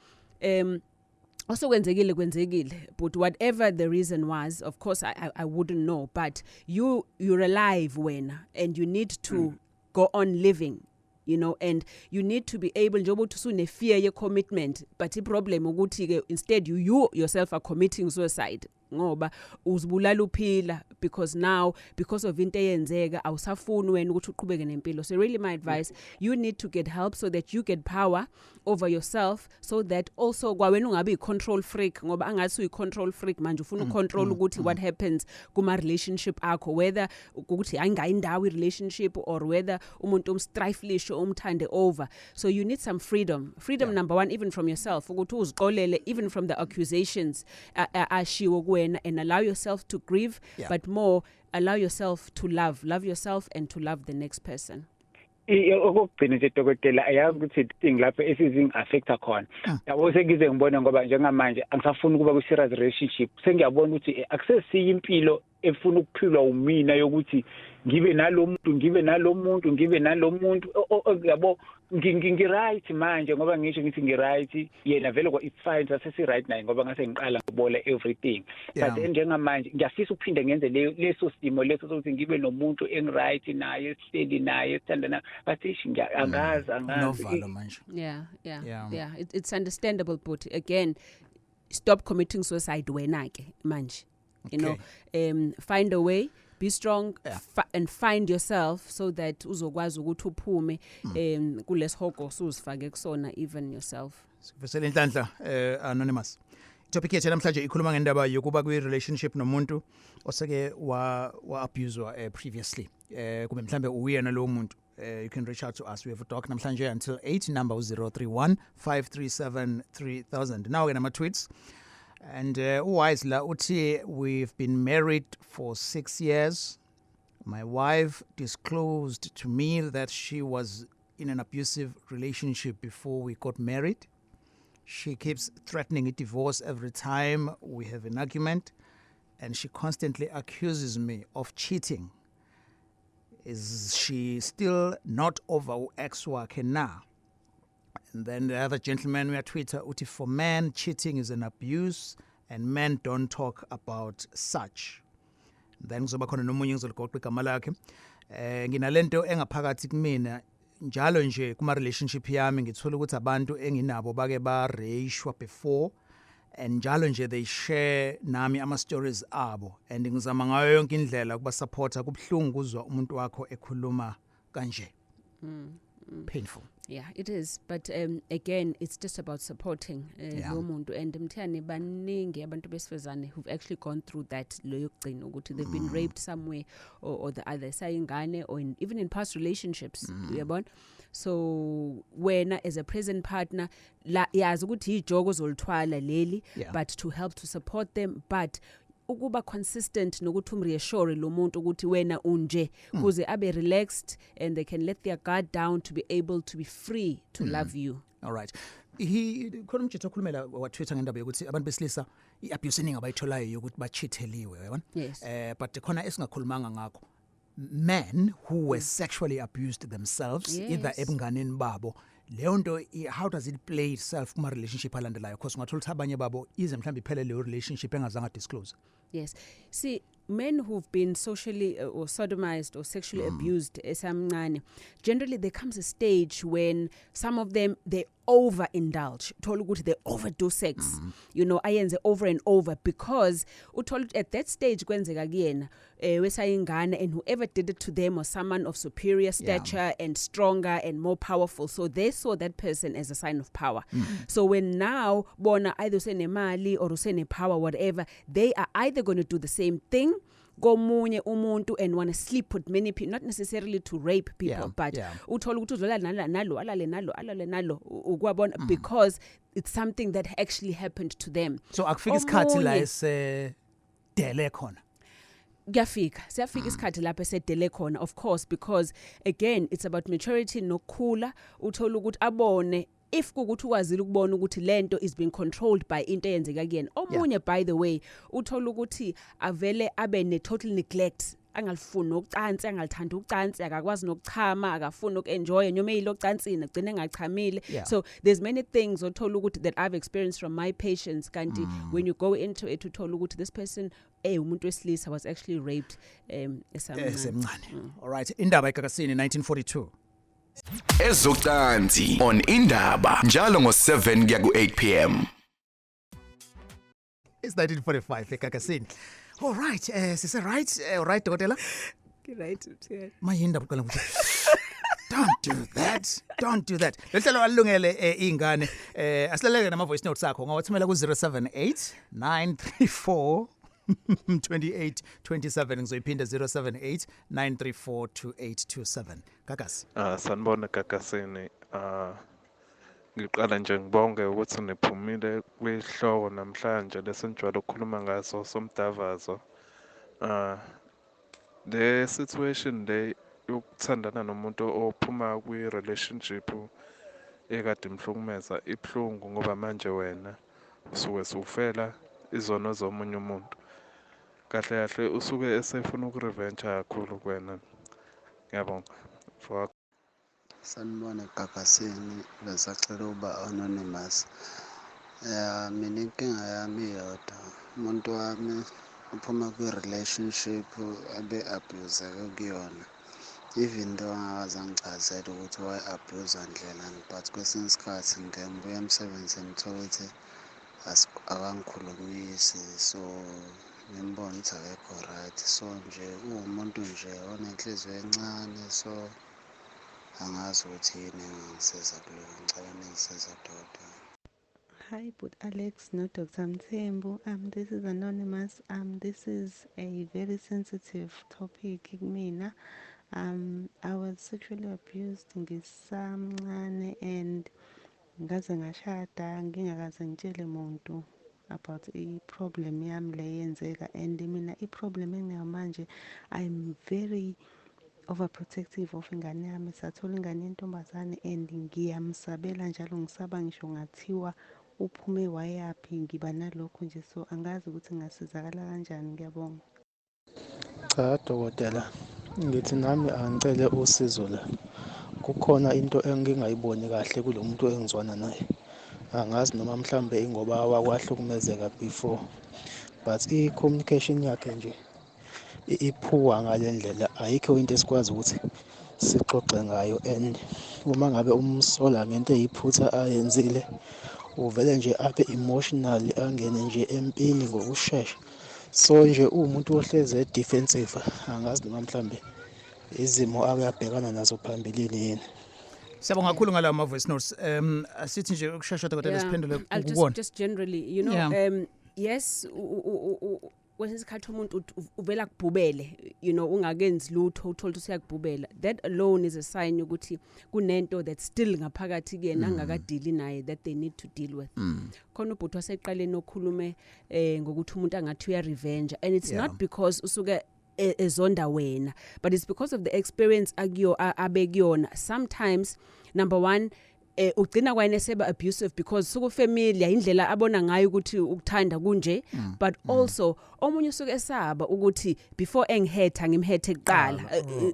also kwenzekile, but whatever the reason was, of course I wouldn't know, but you're alive when, and you need to go on living, you know, and you need to be able njengoba uthi usune fear ye commitment, but the problem ukuthi ke instead you yourself are committing suicide ngoba uzibulala uphila, because now because of into eyenzeka awusafuni wena ukuthi uqhubeke nempilo. So really my advice, you need to get help so that you get power over yourself, so that also kwawena ungabe control freak, ngoba angathi uyi control freak manje ufuna ucontrol ukuthi what happens kuma relationship akho, whether ukuthi ayingayindawo relationship or whether umuntu umstrifelish umthande over. So you need some freedom number one, even from yourself, ukuthi uziqolele even from the accusations ashiwo kuwena, and allow yourself to grieve, but more allow yourself to love yourself and to love the next person. Okugcina nje dokotela ayazi ukuthi thing lapho esizing affecta khona. Yabo sengize ngibona ngoba njengamanje angisafuni kuba ku serious relationship. Sengiyabona ukuthi akusesiyi impilo efuna ukuphilwa umina yokuthi ngibe nalomuntu yabo ngiright manje ngoba ngisho ngithi ngiright yena vele it's fine sasesi right naye ngoba ngase ngiqala ngobola everything, but njengamanje ngiyafisa ukuphinde ngenze leso simo leso sokuthi ngibe nomuntu engiright naye, sihleli naye, sithandana, but angazi novalo manje. Yeah, it's understandable, but again, stop committing suicide wena ke manje. You know, find a way, be strong, and find yourself, so that uzokwazi ukuthi uphume kulesihoko usifake kusona even yourself. Sivesele inhlanhla anonymous. Topic yethu namhlanje ikhuluma ngendaba yokuba kwi relationship nomuntu oseke wa abused previously. Kube mhlambe uyena lo muntu. You can reach out to us. We have a talk namhlanje until 8, number 031 537 3000. Now we have tweets. And wise la uthi, we've been married for 6 years. My wife disclosed to me that she was in an abusive relationship before we got married. She keeps threatening a divorce every time we have an argument, and she constantly accuses me of cheating. Is she still not over ex-work now? And then the other gentleman we are Twitter, uti, for men, cheating is an abuse, and men don't talk about such. Then kuzoba khona nomunye ngizoligoqa igama lakhe. Nginalento engaphakathi kumina njalo nje kuma relationship yami, ngithola ukuthi abantu enginabo bake ba rashwa before, and njalo nje they share nami ama stories abo, and ngizama ngayo yonke indlela kuba supporta. Kubhlungu kuzwa umuntu wakho ekhuluma kanje. Painful. Yeah, it is. But again, it's just about supporting lo muntu. And Mthiyane baningi abantu besifazane who've actually gone through that lo yokugcina ukuthi they've been raped somewhere or the other, sayingane, or even in past relationships. Uyabona? So wena as a present partner, yazi ukuthi ijogo zolthwala leli, but to help to support them, but ukuba consistent nokuthi umreassure lo muntu ukuthi wena unje kuze abe relaxed, and they can let their guard down to be able to be free to love you. All right. Khona umthetho okhulumela wa Twitter ngendaba yokuthi abantu besilisa iabuse eningi abayitholayo yokuthi bachitheliwe, yabona? Yes. But khona esingakhulumanga ngakho, men who were sexually abused themselves, either ebunganeni babo, leyo nto, how does it play itself kuma relationship alandelayo? Because ungathola ukuthi abanye babo ize mhlawumbe iphele leyo relationship engazange disclose. Yes. See, men who've been socially or sodomized or sexually abused esamncane, generally there comes a stage when some of them they overindulge, uthola ukuthi they overdo sex, you know, ayenze over and over, because uthola at that stage kwenzeka kuyena wesayingane, and whoever did it to them was someone of superior stature and stronger and more powerful, so they saw that person as a sign of power. So when now bona either usenemali or usenepower, whatever, they are either going to do the same thing komunye umuntu and want to sleep with many people, not necessarily to rape people, but uthola ukuthi udlala nalo alale nalo ukwabona, because it's something that actually happened to them. So akufika isikhathi la dele khona. Siyafika isikhathi lapho esedele khona, of course, because again it's about maturity nokukhula. Uthola ukuthi abone if kukuthi ukwazile ukubona ukuthi lento is being controlled by into eyenzeka kuyena. Omunye by the way uthola ukuthi avele abe ne total neglect, angalifuni ukucansi, angalithanda ukucansi, akakwazi nokuchama, akafuni ukuenjoy noma eyilocansini agcine engachamile. So there's many things othola ukuthi that I've experienced from my patients, kanti when you go into it uthola ukuthi this person umuntu wesilisa was actually raped esamncane. All right, Indaba ekakasini 1942. Ezocansi on Indaba njalo ngo7 kuya ku8 p.m. It's 1945 ekakasini. All right, sise right, all right dokotela. Right. Mayinda buqala ukuthi Don't do that. Lehlelo alungele ingane. Asileleke nama voice notes akho ngawathumela ku 078 934 2827 ngizoyiphinda 078 934 2827. Kakasi. Sanibona kakasini. Ngiqala nje ngibonge ukuthi niphumile kwihloko namhlanje lesenjwalo ukukhuluma ngaso somdavazo. The situation le ukuthandana nomuntu ophuma kwi relationship ekade imhlukumeza ibhlungu ngoba manje wena usuke sufela izono zomunye umuntu. Kahle kahle usuke esefuna ukurevenge kakhulu kwena. Ngiyabonga. Sanibona kakasini, besacela uba anonymous. Mina inkinga yami yodwa, umuntu wami uphuma kwi-relationship abe-abuse kuyona. Even though angakaze angichazele ukuthi wayi-abuse ndlelani, but kwesinye isikhathi ngibuya emsebenzini ngithola ukuthi akangikhulumisi, so ngimbona ukuthi akekho right. So nje uwumuntu nje onenhliziyo encane, so angazi ukuthi yini engangisiza kuloko, ngicela ningisize dodo. Hi, but Alex, no Dr. Mthembu. This is anonymous. This is a very sensitive topic. Mina, I was sexually abused ngisamncane and ngaze ngashada ngingakaze ngitshele muntu about i-problem yami le yenzeka, and mina i-problem engamanje I'm very overprotective of ingane yami. Sathola ingane yentombazane and ngiyamsabela njalo, ngisaba ngisho ngathiwa uphume wayaphi, ngiba nalokho nje, so angazi ukuthi ngasizakala kanjani. Ngiyabonga. Cha dokotela, ngithi nami angicele usizo la. Kukhona into engingayiboni kahle kulomuntu engizwana naye. Angazi noma mhlambe ingoba wakwahlukumezeka before, but i-communication yakhe nje iphuwa ngale ndlela, ayikho into esikwazi ukuthi sixoxe ngayo, and uma ngabe umsola ngento eyiphutha ayenzile uvele nje abe emotional, angene nje empini ngokusheshsha. So nje umuntu ohleze defensive, angazi noma mhlambe izimo akuyabhekana nazo phambilini yini. Siyabonga kakhulu ngalawa ma voice notes. Asithi nje ukusheshsha dokotela siphendule ukubona. Just generally, you know, yes, kwesikhathi umuntu uvela kubhubele, you know, ungakenzi lutho uthola ukuthi uyakubhubela, that alone is a sign ukuthi kunento that still ngaphakathi kuyena angakadili naye that they need to deal with. Khona ubhuti waseqaleni okhulume ngokuthi umuntu angathi uya revenge, and it's not because usuke ezonda wena, but it's because of the experience abekuyona. Sometimes number one, ugcina kwayena seba abusive because suku familiar indlela abona ngayo ukuthi ukuthanda kunje, but also omunye usuke esaba ukuthi before enghetha ngimhethe kuqala,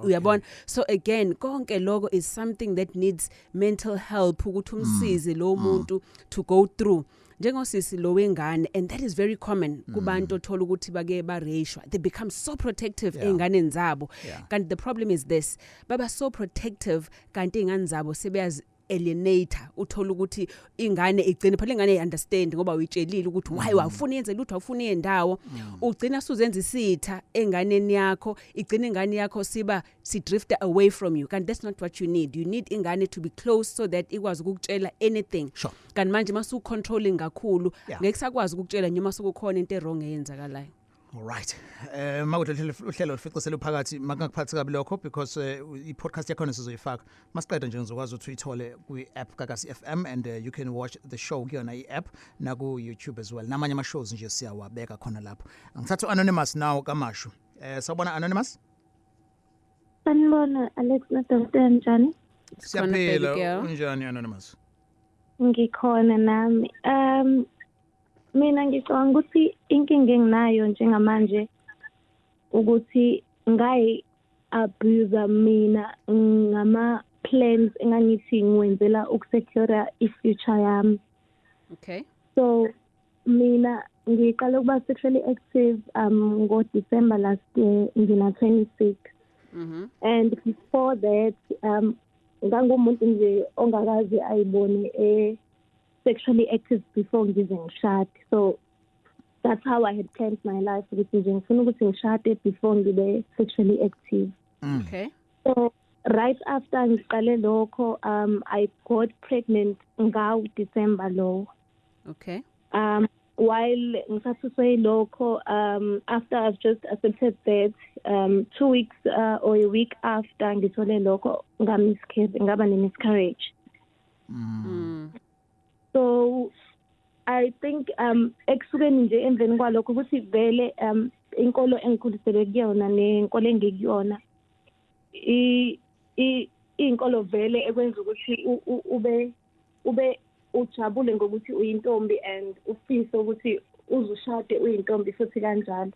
uyabona. So again konke lokho is something that needs mental help ukuthi umsize lo muntu to go through. njengosisi lo wengane, and that is very common kubantu othola ukuthi bake barashwa, they become so protective einganeni zabo. Kanti the problem is this, baba so protective kanti ingane zabo sebeyazi alienator, uthola ukuthi ingane igcina phela ingane understand ngoba uyitshelile ukuthi why awufuni yenze lutho awufuni yendawo, ugcina suzenza isitha enganeni yakho, igcina ingane yakho si drift away from you. Kanti that's not what you need ingane to be close so that ikwazi ukukutshela anything. Kanti manje masu controlling kakhulu ngeke sakwazi ukukutshela noma sokukhona into wrong eyenzakalayo. All right. Mawuhlelo uficisela phakathi makungakuphathi kabi lokho because i-podcast yakho sizoyifaka. Masiqeda nje ngizokwazi ukuthi uyithole kwi-app kaKasi FM and you can watch the show kuyona i-app na ku YouTube as well. Namanye ama shows nje siyawabeka khona lapho. Ngithatha Anonymous now kaMashu. Sawubona Anonymous? Sanibona Alex Dr. njani? Siyaphila unjani Anonymous? Ngikhona nami. Mina ngicabanga ukuthi inkinga enginayo njengamanje ukuthi ngayi abuse mina ngama plans engangithi ngiwenzela ukusecure ifuture yami. Okay. So mina ngiqala ukuba sexually active ngo December last year ngina 26. And before that ngangumuntu nje ongakazi ayibone sexually active before ngize ngishade. So that's how I had planned my life ukuthi nje ngifuna ukuthi ngishade before ngibe sexually active. Okay. So right after ngiqale lokho I got pregnant ngaw December lo. Okay. While ngisathuthwe lokho after I've just accepted that 2 weeks or a week after ngithole lokho ngaba ne-miscarriage. So I think eksukeni nje emveni kwalokho ukuthi vele inkolo engikhulisele kuyona nenkolo engekuyona inkolo vele ekwenza ukuthi ube ujabule ngokuthi uyintombi and ufise ukuthi uzushade uyintombi futhi kanjalo.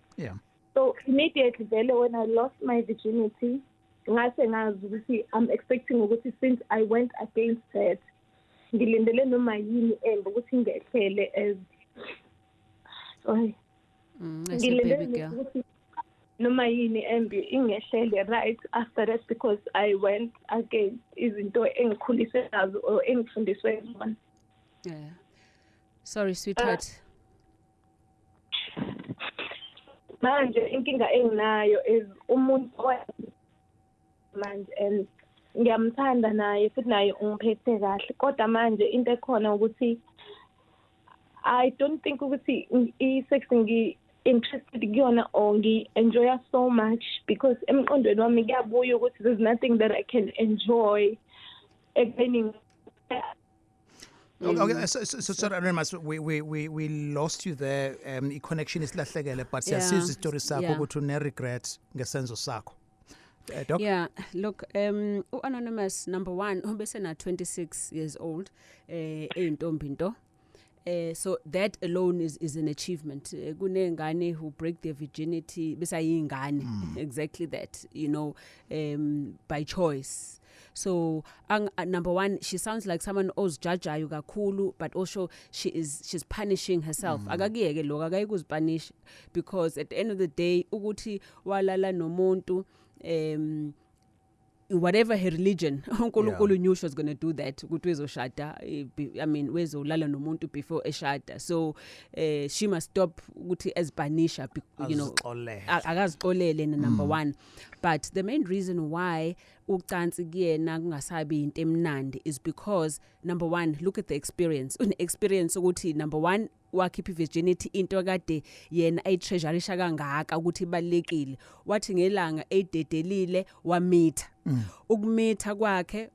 So immediately vele when I lost my virginity ngase ngazi ukuthi I'm expecting ukuthi since I went against that ngilindele noma yini embe ukuthi ngehlele as ngilindele ukuthi noma yini embe ingehlele right after that because I went against izinto engikhulise nazo or engifundiswe zona. Yeah. Sorry sweetheart. Manje inkinga enginayo is umuntu manje and ngiyamthanda naye futhi naye ungiphethe kahle kodwa manje into ekhona ukuthi I don't think ukuthi i-sex ngi-interested kuyona or ngi-enjoy so much because emqondweni wami kuyabuya ukuthi there's nothing that I can enjoy ekubeni. Okay, so Anonymous, we lost you there. I-connection is lahlekele but siyasizwa istory sakho ukuthi une-regret ngesenzo sakho. Doc? Yeah, look, Anonymous, number one, ubese na 26 years old, eyintombinto. So that alone is an achievement. Kunengane who break their virginity, besayingane, exactly that, you know, by choice. So number one, she sounds like someone who's jajayo kakhulu, but also she's punishing herself. Akakiyeke lokho akayikuzipunish because at the end of the day ukuthi walala nomuntu whatever her religion uNkulunkulu knew she was going to do that ukuthi wezoshada. I mean wezolala nomuntu before eshada, so she must stop ukuthi ezbanisha, you know, akazixolele number one. But the main reason why ucansi kuyena kungasabi into emnandi is because number one, look at the experience. Experience ukuthi number one wakhipha virginity into kade yena ayitreasureisha kangaka ukuthi ibalekile, wathi ngelanga ededelile wamitha. Ukumitha kwakhe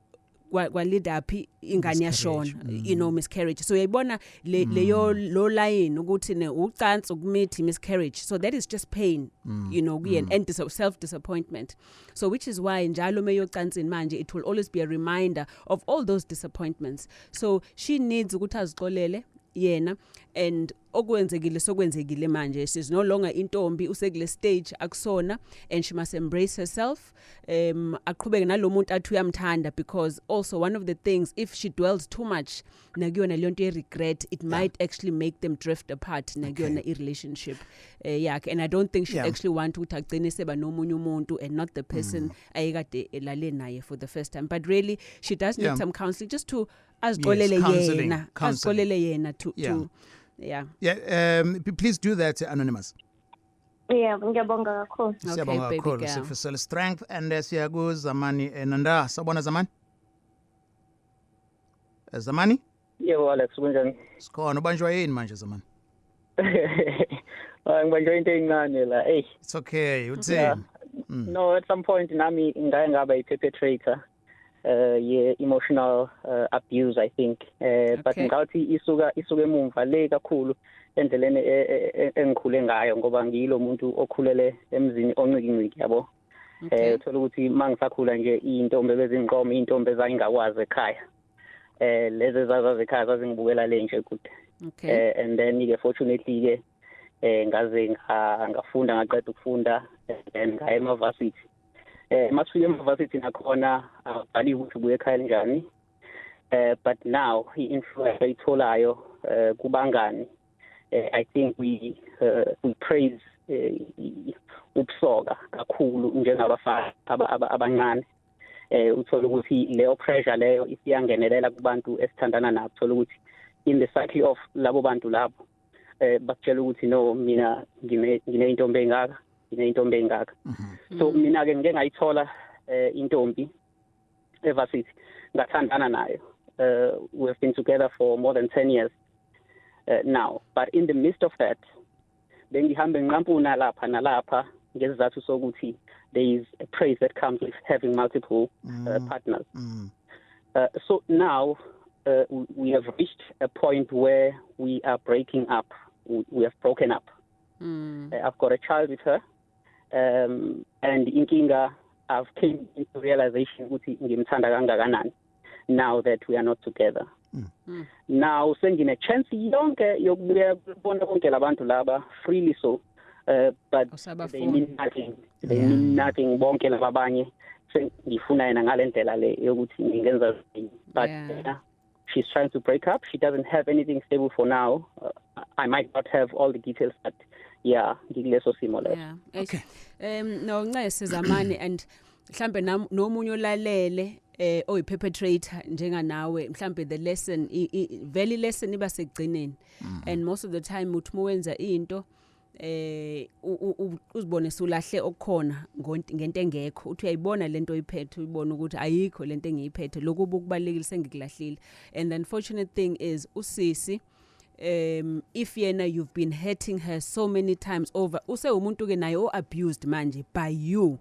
kwalidaphi ingane yashona, you know, miscarriage. So uyayibona leyo lo line ukuthi ne ucansi ukumithi miscarriage, so that is just pain, you know, and self disappointment. So which is why njalo meyocansini manje it will always be a reminder of all those disappointments. So she needs ukuthi azixolele yena and okwenzekile manje she's no longer intombi usekule stage akusona and she must embrace herself aqhubeke nalomuntu athi uyamthanda because also one of the things if she dwells too much nakuyona lento ye regret it might actually make them drift apart nakuyona I relationship yakhe and I don't think she actually want ukuthi agcine seba nomunye umuntu and not the person ayekade elale naye for the first time but really she does need some counseling just to azixolele yena to please do that Anonymous. Ngiyabonga kakhulu. Siyabonga kakhulu sifisela strength and siyaku Zamani Nanda sabona Zamani. Zamani? Yebo Alex kunjani? Sikhona ubanjwa yini manje Zamani? Ngibanjwa into encane la. Hey. It's okay. Uthini? No, at some point nami ngaba I-perpetrator emotional abuse I think but ngathi isuka emumva le kakhulu endleleni engikhule ngayo ngoba ngiyilo muntu okhulele emzini oncikinciki yabo uthola ukuthi mangisakhula nje intombi bezinqomo intombi ezayingakwazi ekhaya lezi zazazi ekhaya zazingibukela lenje kude and then ke fortunately ke ngaze ngafunda ngaqeda ukufunda and ngaya eMavarsity masifike eMavarsity nakhona abhali ukuthi ubuye ekhaya njani but now i-influence ayitholayo kubangani I think we praise ubusoka kakhulu njengabafana abancane uthola ukuthi leyo pressure leyo isiyangenelela kubantu esithandana nabo uthola ukuthi in the cycle of labo bantu labo bakutshela ukuthi no mina ngine intombi engaka so mina ke ngeke ngayithola intombi eVarsity ngathandana nayo we have been together for more than 10 years now but in the midst of that bengihambe nqampuna lapha nalapha ngesizathu sokuthi there is a praise that comes with having multiple partners so now we have reached a point where we are breaking up we have broken up I've got a child with her and inkinga I've came into realization ukuthi ngimthanda kangakanani now that we are not together now sengine chance yonke yokubuya kubona konke labantu laba freely so but they mean nothing bonke labanye ngifuna yena ngalendlela le yokuthi ngingenza but she's trying to break up she doesn't have anything stable for now I might not have all the details but ngikuleso simo leso okay no ncese Zamani and mhlambe nomunye olalele oyi-perpetrator njenga nawe mhlambe the lesson vele lesson iba segcineni and most of the time uthi mwenza into uzibone sulahle okukhona ngento engekho uthi uyayibona lento oyiphethe uyibona ukuthi ayikho lento engiyiphethe lokuba ukubalekile sengikulahlile and the unfortunate thing is usisi if yena you've been hurting her so many times over use umuntu ke naye abused manje by you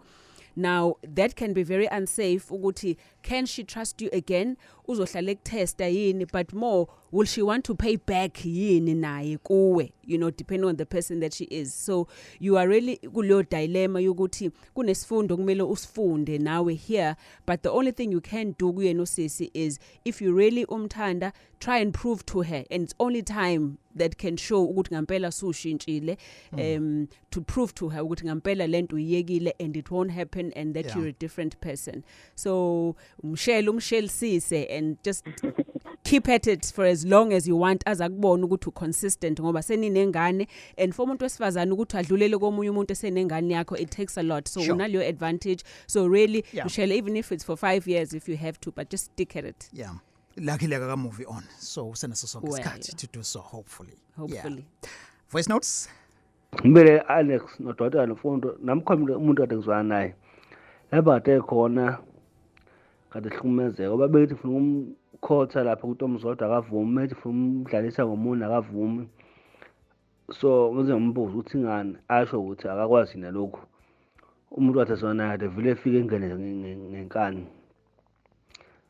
now that can be very unsafe ukuthi can she trust you again uzohlala ekutesta yini but more will she want to pay back yini naye kuwe depending on the person that she is so you are really kuleyo dilemma yokuthi kunesifundo kumele usifunde nawe here but the only thing you can do kuyena usisi is if you really umthanda try and prove to her and it's only time that can show ukuthi ngampela sushintshile to prove to her ukuthi ngampela lento uyekile and it won't happen and that you're a different person so umshelisise and just keep at it for as long as you want azakubona ukuthi consistent ngoba seninengane and for umuntu wesifazana ukuthi adlulele komunye umuntu esenengane yakho it takes a lot so unalo advantage so really Michelle even if it's for 5 years if you have to but just stick at it luckily I can move on so senaso sonke isikhathi to do so hopefully voice notes ngibele Alex nodokotela nofundo namkhomile umuntu kade ngizwana naye labade khona kade hlukumezeka oba bethi ufuna umkhotha lapha kuTomzodwa akavumi bethi ufuna umdlalisa ngomunye akavumi so ngize ngimbuza ukuthi ngani asho ukuthi akakwazi nalokho umuntu wathi sona kade vele efike engene ngenkani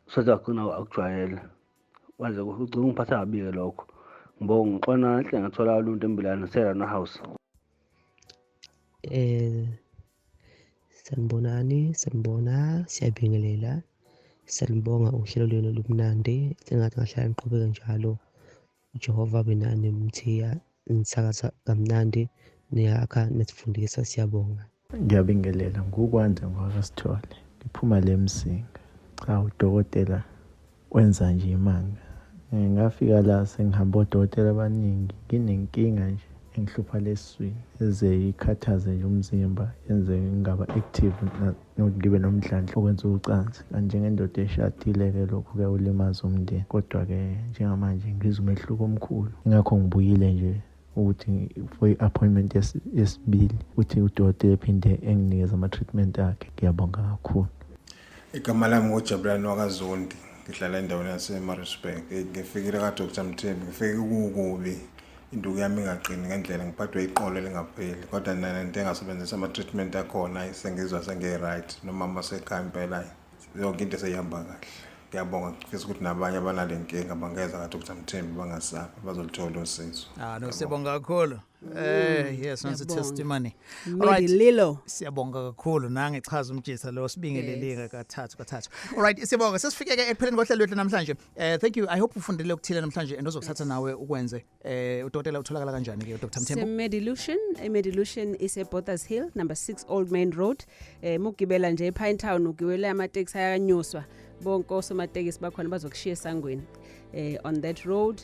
soza khona akujwayela waze ugcina ungiphatha kabi lokho ngibonga ngixona enhle ngathola uluntu embilana Serena House sanibona siyabingelela sanibonga uhlelo lwenu lomnandi sengathi ngahlala niqhubeke njalo Jehova benani Mthiyane nisakaza kamnandi niyakha nesifundisa siyabonga. Ngiyabingelela ngukwanda ngwakasithole ngiphuma le msinga cha udokotela wenza nje imanga ngafika la sengihamba odokotela abaningi nginenkinga nje engihlupha lesiswini eze ikhathaze nje umzimba yenze ngingaba active ngibe nomdlandla okwenza ucansi kanti njengendoda eshadile ke lokhu ke ulimaza umndeni kodwa ke njengamanje ngizwe umehluko omkhulu ingakho ngibuyile nje ukuthi for i-appointment yesibili uthi udokotela ephinde enginikeza ama-treatment akhe ngiyabonga kakhulu. Igama lami nguJabulani wakaZondi ngihlala endaweni yaseMaritzburg. Ngifikile kaDr Mthembu ngifike kukubi induku yami ingaqini ngendlela ngiphathwe iqolo lingapheli kodwa nina into engasebenzisa ama-treatment akhona sengizwa senge-right noma masekhaya impela yonke into seyihamba kahle. Ngiyabonga ngifisa ukuthi nabanye abanale nkinga bangeza kaDr Mthembu bangasabi bazolithola usizo. No siyabonga kakhulu. Yes nansi testimony. Lilo. Siyabonga kakhulu nange chaza umjisa lo sibingeleleke kathathu. Alright siyabonga sesifike ke ekupheleni kohlelo lwethu namhlanje. Thank you. I hope ufundile ukuthile namhlanje and uzokuthatha nawe ukwenze. Udokotela utholakala kanjani ke Dr Mthembu? Medilution is a Botha's Hill number 6 Old Main Road. Mugibela nje ePine Town ugiwele amateksi ayanyuswa. Bonke osomatekisi bakhona bazokushiya esangweni on that road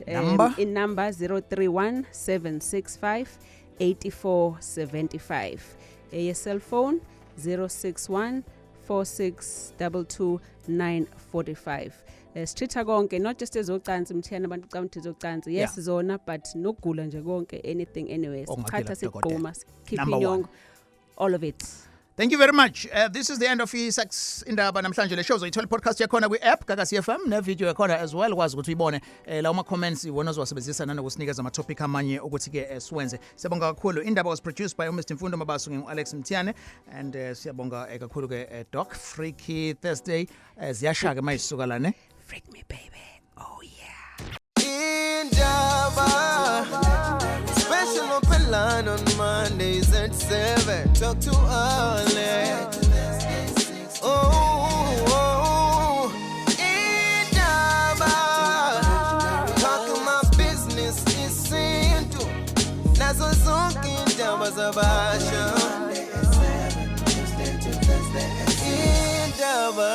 in number 031-765-8475 your cell phone 061-4622-945 street konke not just ezocansi Mthiyane abantu cawuthi ezocansi yes zona but nokugula nje konke anything anyway sikhatha siqhuma keep inyongo all of it. Thank you very much. This is the end of Sex Indaba namhlanje le show zoyithola podcast yakhona kwi-app Gagasi FM ne video yakhona as well kwazi ukuthi uyibone la uma comments wona ozowasebenzisa nanokusinikeza ama topic amanye ukuthi ke siwenze. Siyabonga kakhulu. Indaba was produced by Mthembu Mabaso ngingu-Alex Mthiyane and siyabonga kakhulu ke Doc Freaky Thursday ziyashaka mayisuka la ne Freak me baby. Oh yeah. Indaba special open line on Mondays at 7. Talk to Alex. Oh, Indaba. Talking my business is simple. Nazo zonke indaba zabasha. Indaba.